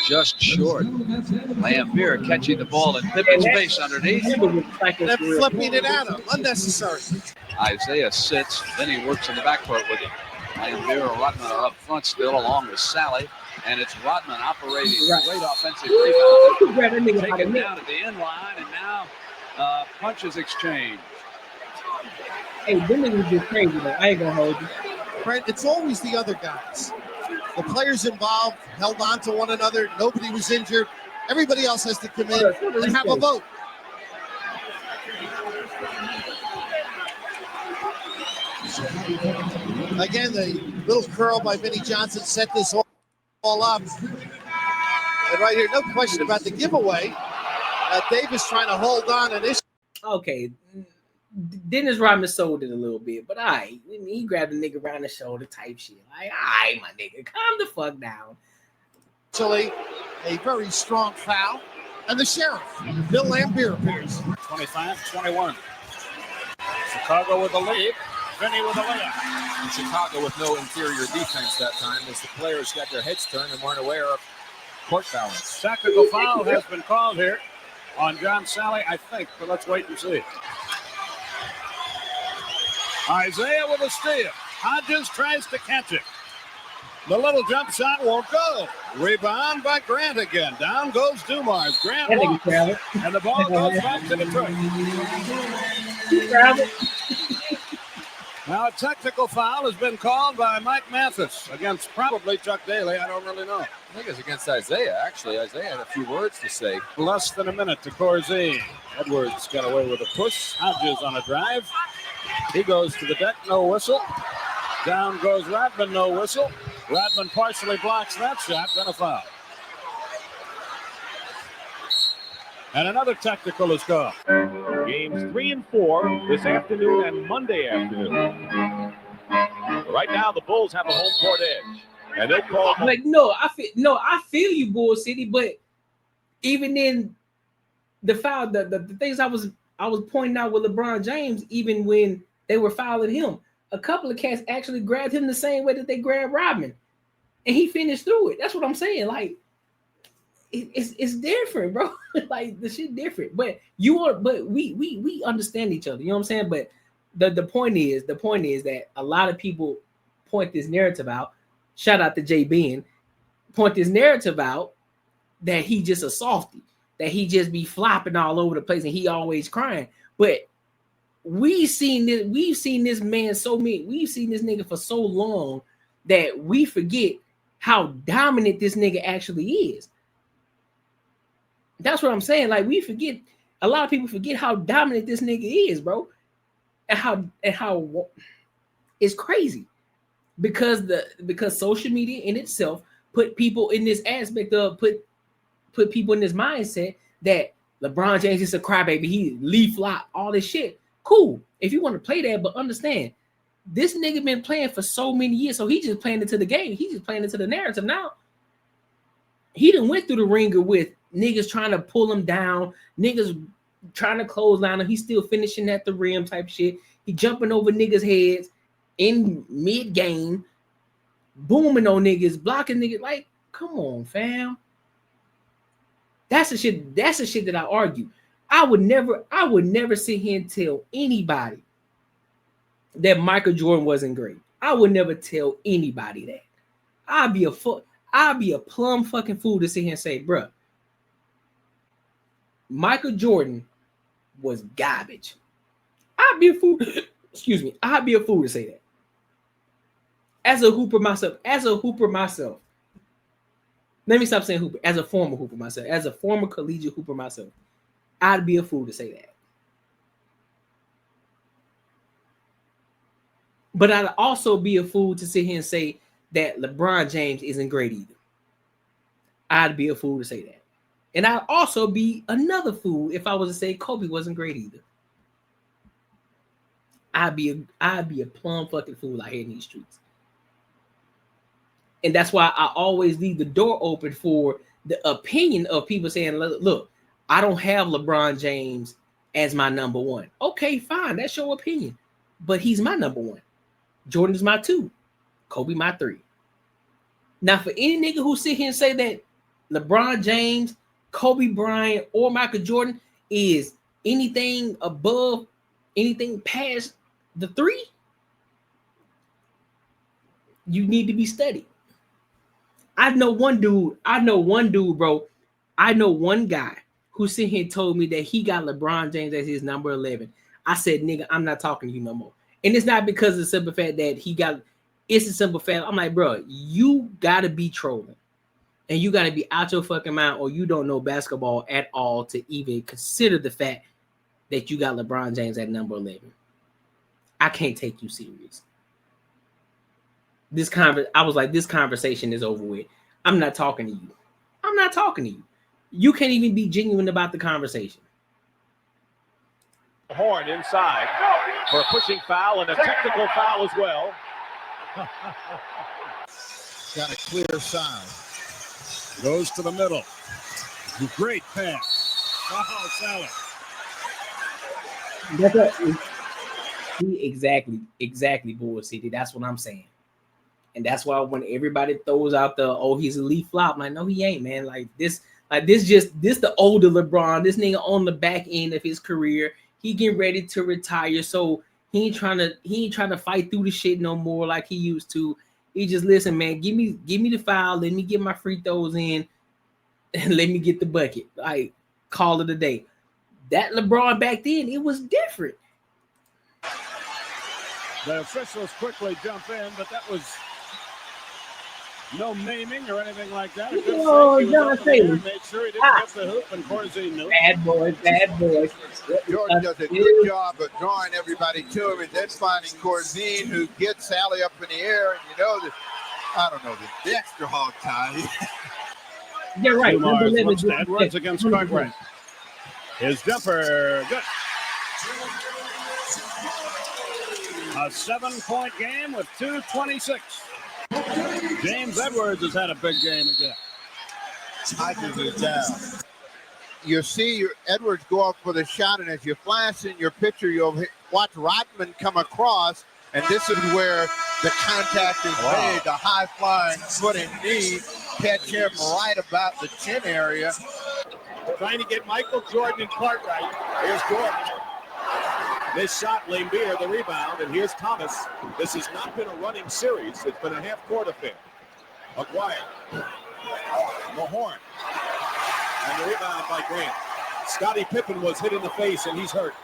Just short. Lambier catching the ball in Pippen's face underneath. And flipping it at him. Unnecessary. Isaiah sits, then he works in the backcourt with him. Lambier and Rodman are up front still, along with Sally. And it's Rodman operating. Great offensive rebound. Taken down at the end line, and now punches exchange. Hey, them niggas just crazy, though. I ain't gonna hold you. Brent, it's always the other guys. The players involved held on to one another. Nobody was injured. Everybody else has to come in and have a vote. Again, the little curl by Vinnie Johnson set this all up. And right here, no question about the giveaway. Davis trying to hold on initially. Okay, Dennis Rodman sold it a little bit, but he grabbed a nigga around the shoulder type shit. Like, my nigga, calm the fuck down. Actually, a very strong foul. And the sheriff, Bill Lambier, appears. 25-21. Chicago with the lead. Vinny with the layup. Chicago with no inferior defense that time as the players got their heads turned and weren't aware of court balance. Tactical foul has been called here on John Sally, I think, but let's wait and see. Isaiah with a steal. Hodges tries to catch it. The little jump shot won't go. Rebound by Grant again. Down goes Dumars. Grant walks, and the ball goes back to Detroit. Now a technical foul has been called by Mike Mathis against probably Chuck Daly. I don't really know. I think it's against Isaiah, actually. Isaiah had a few words to say. Less than a minute to Corzine. Edwards got away with a push. Hodges on a drive. He goes to the deck, no whistle. Down goes Rodman, no whistle. Rodman partially blocks that shot, then a foul. And another technical is called. Games 3 and 4 this afternoon and Monday afternoon. Right now, the Bulls have a home court edge, and they call. I feel you, Bull City, but even in the foul, the things I was pointing out with LeBron James, even when they were fouling him, a couple of cats actually grabbed him the same way that they grabbed Rodman, and he finished through it. That's what I'm saying. Like, it's different, bro. Like, the shit different. But we understand each other. You know what I'm saying? But the point is that a lot of people point this narrative out. Shout out to Jay Ben. Point this narrative out that he just a softie, that he just be flopping all over the place and he always crying. But we've seen this man we've seen this nigga for so long that we forget how dominant this nigga actually is. That's what I'm saying. Like, a lot of people forget how dominant this nigga is, bro. And how it's crazy. Because social media in itself put people in this aspect of put people in this mindset that LeBron James is a crybaby, he leaf flop, all this shit. Cool. If you want to play that, but understand, this nigga been playing for so many years, so he just playing into the game. He just playing into the narrative now. He done went through the ringer with niggas trying to pull him down, niggas trying to clothesline him. He's still finishing at the rim type shit. He jumping over niggas' heads in mid-game, booming on niggas, blocking niggas. Like, come on, fam. That's the shit that I argue. I would never sit here and tell anybody that Michael Jordan wasn't great. I would never tell anybody that. I'd be a plum fucking fool to sit here and say, bruh, Michael Jordan was garbage. I'd be a fool. Excuse me. I'd be a fool to say that. As a hooper myself. Let me stop saying hooper. As a former hooper myself. As a former collegiate hooper myself. I'd be a fool to say that. But I'd also be a fool to sit here and say that LeBron James isn't great either. I'd be a fool to say that. And I'd also be another fool if I was to say Kobe wasn't great either. I'd be a plum fucking fool out here in these streets. And that's why I always leave the door open for the opinion of people saying, look, I don't have LeBron James as my number one. Okay, fine. That's your opinion. But he's my number one. Jordan is my 2. Kobe my 3. Now, for any nigga who sit here and say that LeBron James, Kobe Bryant, or Michael Jordan is anything above, anything past the 3, you need to be studied. I know one dude, bro. I know one guy who sit here and told me that he got LeBron James as his number 11. I said, nigga, I'm not talking to you no more. And it's not because of the simple fact that it's a simple fact. I'm like, bro, you gotta be trolling. And you got to be out your fucking mind, or you don't know basketball at all to even consider the fact that you got LeBron James at number 11. I can't take you serious. I was like, this conversation is over with. I'm not talking to you. I'm not talking to you. You can't even be genuine about the conversation. Horn inside for a pushing foul and a technical foul as well. Got a clear side. Goes to the middle. Great pass. Oh, Salah. Exactly, Bull City. That's what I'm saying. And that's why when everybody throws out he's elite flop, I'm like, no, he ain't, man. This the older LeBron. This nigga on the back end of his career. He getting ready to retire. So he ain't trying to fight through the shit no more like he used to. He just, listen, man, give me the foul, let me get my free throws in, and let me get the bucket. Like, call it a day. That LeBron back then, it was different. The officials quickly jump in, but that was no maiming or anything like that. Oh, John Taylor. Made sure he didn't hit the hoop, and Courtnee knew. Bad boy. Jordan does a good job of drawing everybody to him and then finding Courtnee, who gets Sally up in the air. And you know that, I don't know, the extra hog tie. You're right. Looks to Edwards against Cartwright. His jumper, good. A 7-point game with 2:26. James Edwards has had a big game again. I can do that. You see Edwards go up with a shot, and as you flash in your picture, you'll watch Rodman come across, and this is where the contact is made. The high-flying foot and knee catch him right about the chin area. Trying to get Michael Jordan and Cartwright. Here's Jordan. This shot, Lambeer, the rebound, and here's Thomas. This has not been a running series. It's been a half-court affair. Aguirre. Mahorn. And the rebound by Grant. Scottie Pippen was hit in the face, and he's hurt.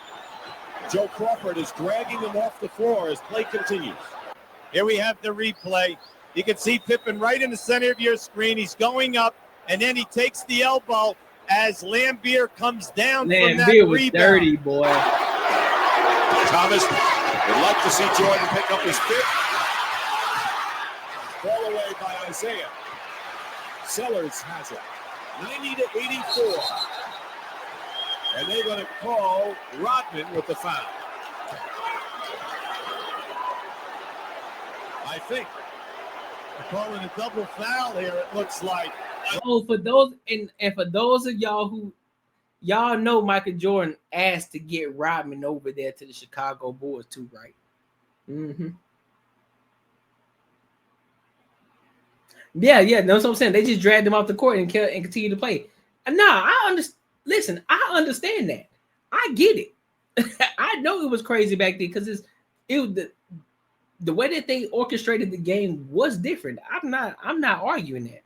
Joe Crawford is dragging him off the floor as play continues. Here we have the replay. You can see Pippen right in the center of your screen. He's going up, and then he takes the elbow as Lambeer comes down from that Lambeer was rebound. dirty, boy. Thomas would like to see Jordan pick up his fifth. Ball away by Isaiah. Sellers has it. 90-84. And they're going to call Rodman with the foul. I think they're calling a double foul here, it looks like. Oh, for those and for those of y'all who y'all know Michael Jordan asked to get Rodman over there to the Chicago Bulls too, right? Mm-hmm. Yeah, that's what I'm saying. They just dragged him off the court and continue to play. Nah, listen, I understand that. I get it. I know it was crazy back then because it was the way that they orchestrated the game was different. I'm not arguing that.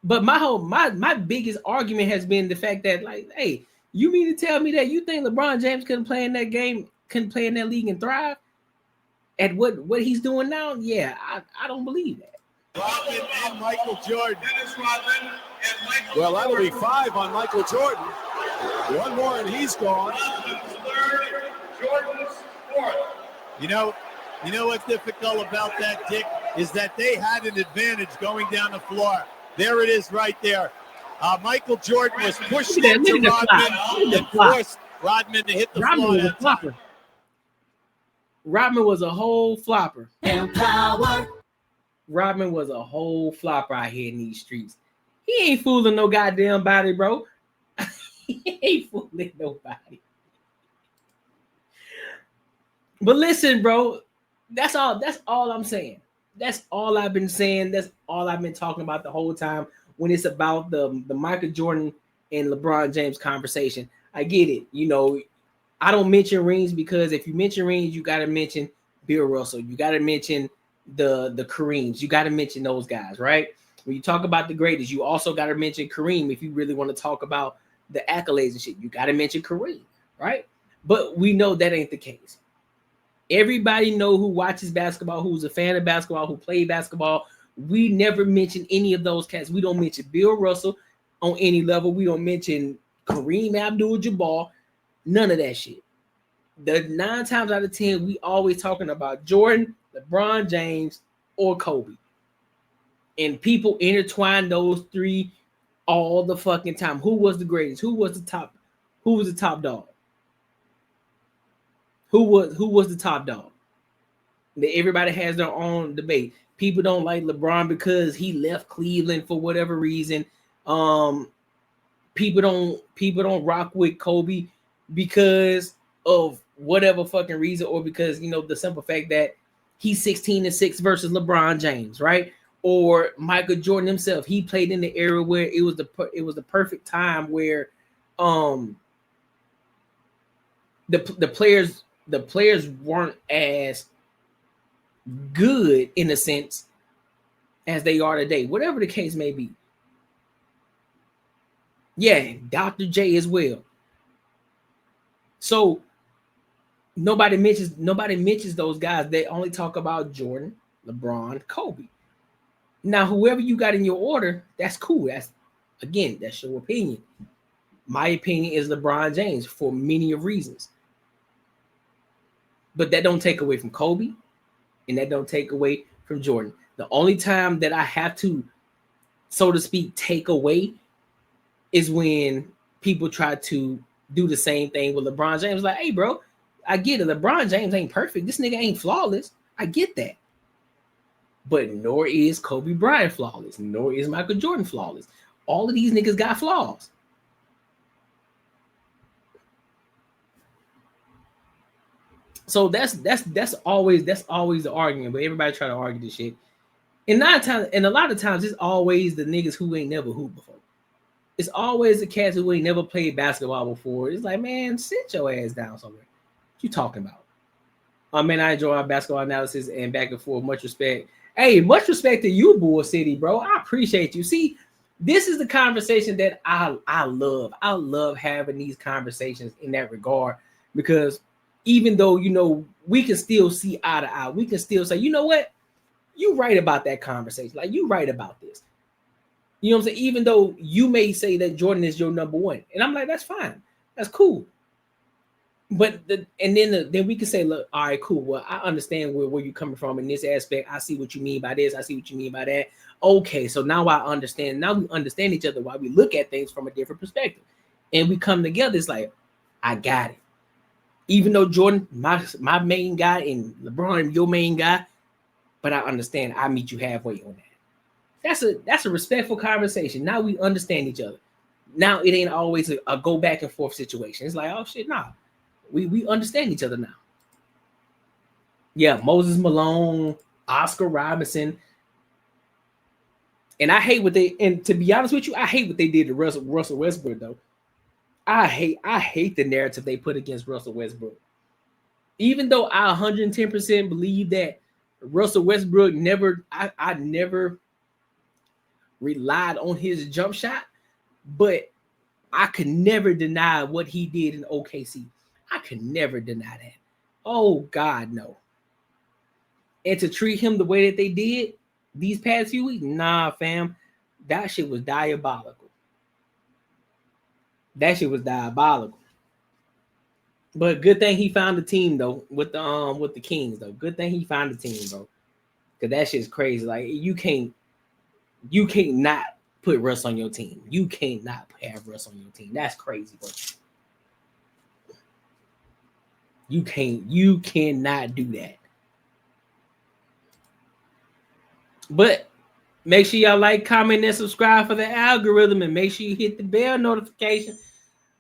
But my biggest argument has been the fact that, like, hey, you mean to tell me that you think LeBron James couldn't play in that game, couldn't play in that league and thrive at what he's doing now? Yeah, I don't believe that. Rodman and Michael Jordan. Well, that'll be 5 on Michael Jordan. One more and he's gone. Jordan's 4th. You know what's difficult about that, Dick, is that they had an advantage going down the floor. There it is right there. Michael Jordan was pushed into Rodman and forced Rodman to hit the Rodman floor. was a flopper. Rodman was a whole flopper. Rodman was a whole flopper out here in these streets. He ain't fooling no goddamn body, bro. He ain't fooling nobody. But listen, bro, that's all I'm saying. That's all I've been saying. That's all I've been talking about the whole time when it's about the Michael Jordan and LeBron James conversation. I get it. You know, I don't mention rings because if you mention rings, you got to mention Bill Russell. You got to mention the Kareems. You got to mention those guys, right? When you talk about the greatest, you also got to mention Kareem. If you really want to talk about the accolades and shit, you got to mention Kareem, right? But we know that ain't the case. Everybody know who watches basketball, who's a fan of basketball, who played basketball, We never mention any of those cats. We don't mention Bill Russell on any level. We don't mention Kareem Abdul-Jabbar. None of that shit. The 9 times out of 10, we always talking about Jordan, LeBron James, or Kobe. And people intertwine those three all the fucking time. Who was the greatest? Who was the top? Who was the top dog? Who was the top dog? Everybody has their own debate. People don't like LeBron because he left Cleveland for whatever reason. People don't rock with Kobe because of whatever fucking reason, or because the simple fact that he's 16-6 versus LeBron James, right? Or Michael Jordan himself. He played in the era where it was the perfect time where the players weren't as good in a sense as they are today, whatever the case may be. Yeah, Dr. J as well. So nobody mentions those guys. They only talk about Jordan, LeBron, Kobe. Now, whoever you got in your order, that's cool. That's your opinion. My opinion is LeBron James for many of reasons. But that don't take away from Kobe, and that don't take away from Jordan. The only time that I have to, so to speak, take away is when people try to do the same thing with LeBron James. Like, hey, bro, I get it. LeBron James ain't perfect. This nigga ain't flawless. I get that. But nor is Kobe Bryant flawless. Nor is Michael Jordan flawless. All of these niggas got flaws. So that's always the argument. But everybody try to argue this shit. And a lot of times it's always the niggas who ain't never hooped before. It's always the cats who ain't never played basketball before. It's like, man, sit your ass down somewhere. What you talking about? Man, I enjoy our basketball analysis and back and forth. Much respect. Hey, much respect to you, Bull City, bro. I appreciate you. See, this is the conversation that I love. I love having these conversations in that regard, because even though, we can still see eye to eye, we can still say, you know what? You right about that conversation. Like, you right about this. You know what I'm saying? Even though you may say that Jordan is your number one. And I'm like, that's fine. That's cool. But then we can say, look, all right, cool. Well, I understand where you're coming from in this aspect. I see what you mean by this. I see what you mean by that. Okay, so now I understand. Now we understand each other while we look at things from a different perspective. And we come together. It's like, I got it. Even though Jordan, my main guy, and LeBron, your main guy, but I understand. I meet you halfway on that. That's a respectful conversation. Now we understand each other. Now it ain't always a go back and forth situation. It's like, oh shit, nah. We understand each other now. Yeah, Moses Malone, Oscar Robinson. And I hate and to be honest with you, I hate what they did to Russell Westbrook, though. I hate the narrative they put against Russell Westbrook. Even though I 110% believe that Russell Westbrook I never relied on his jump shot, but I could never deny what he did in OKC. I could never deny that. Oh, God, no. And to treat him the way that they did these past few weeks, nah, fam. That shit was diabolical. That shit was diabolical. But good thing he found a team, though, with the Kings, though. Good thing he found a team, bro. Because that shit's crazy. Like, you can't not put Russ on your team. You can't not have Russ on your team. That's crazy, bro. You cannot do that. But make sure y'all like, comment, and subscribe for the algorithm, and make sure you hit the bell notification.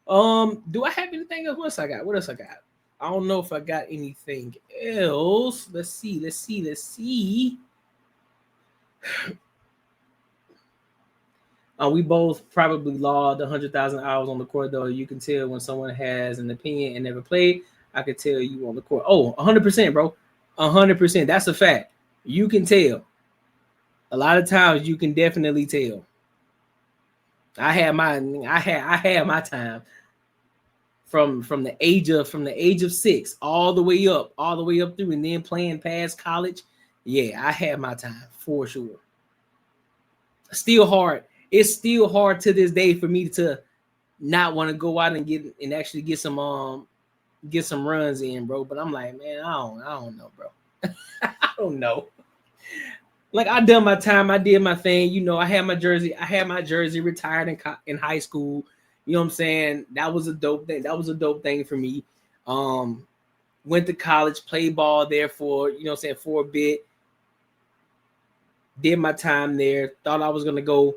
Do I have anything else? What else I got? I don't know if I got anything else. Let's see. We both probably logged 100,000 hours on the court, though. You can tell when someone has an opinion and never played. I could tell you on the court. Oh, 100%, bro. 100%. That's a fact. You can tell. A lot of times you can definitely tell. I had my time from the age of 6 all the way up through, and then playing past college. Yeah, I had my time for sure. Still hard. It's still hard to this day for me to not want to go out and actually get some runs in, bro. But I'm like, man, I don't know, bro. I don't know. Like, I done my time. I did my thing. You know, I had my jersey retired in high school. You know what I'm saying? That was a dope thing. That was a dope thing for me. Went to college, played ball there for, you know what I'm saying, for a bit. Did my time there. Thought I was gonna go,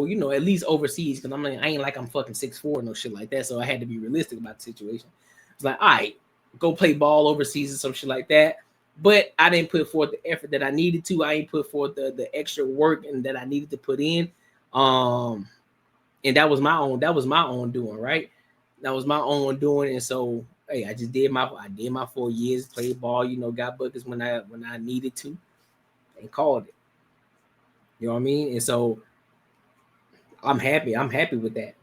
you know, at least overseas. Cause I ain't like I'm fucking 6'4", no shit like that. So I had to be realistic about the situation. It's like, all right, go play ball overseas or some shit like that. But I didn't put forth the effort that I needed to. I ain't put forth the extra work and that I needed to put in. And that was my own doing, right? That was my own doing. And so, hey, I did my 4 years, played ball, you know, got buckets when I needed to, and called it. You know what I mean? And so I'm happy with that.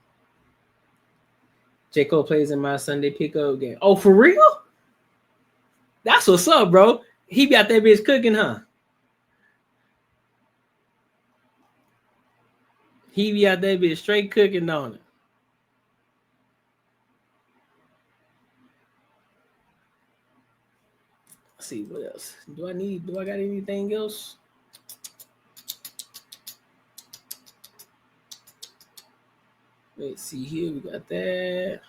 J. Cole plays in my Sunday pickup game. Oh, for real? That's what's up, bro. He got that bitch cooking, huh? He be out that bitch straight cooking on it. Let's see what else. Do I got anything else? Let's see here. We got that.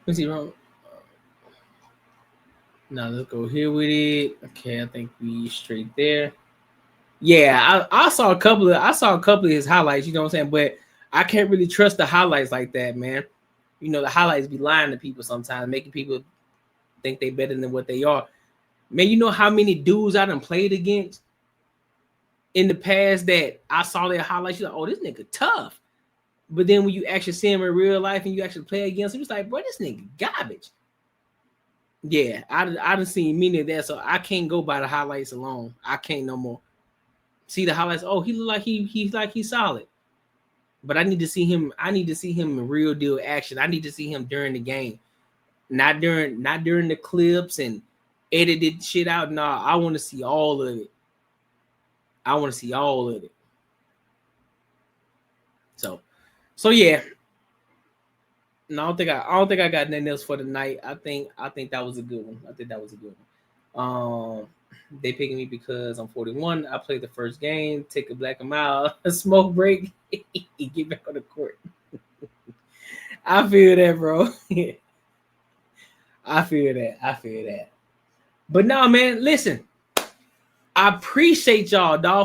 Let's see, wrong. Now let's go here with it. Okay, I think we straight there. Yeah, I saw a couple of his highlights, you know what I'm saying? But I can't really trust the highlights like that, man. You know, the highlights be lying to people sometimes, making people think they better than what they are. Man, you know how many dudes I done played against in the past that I saw their highlights, you're like, oh, this nigga tough. But then when you actually see him in real life and you actually play against him, it's like, bro, this nigga garbage. Yeah, I done seen many of that, so I can't go by the highlights alone. I can't no more. See the highlights. Oh, he look like he's solid. But I need to see him. I need to see him in real deal action. I need to see him during the game, not during the clips and edited shit out. No, I want to see all of it. I want to see all of it. So yeah. No, I don't think I got nothing else for the night. I think that was a good one. I think that was a good one. They picking me because I'm 41. I played the first game, take a black mile, a smoke break, get back on the court. I feel that, bro. I feel that. But no, man, listen. I appreciate y'all, dog.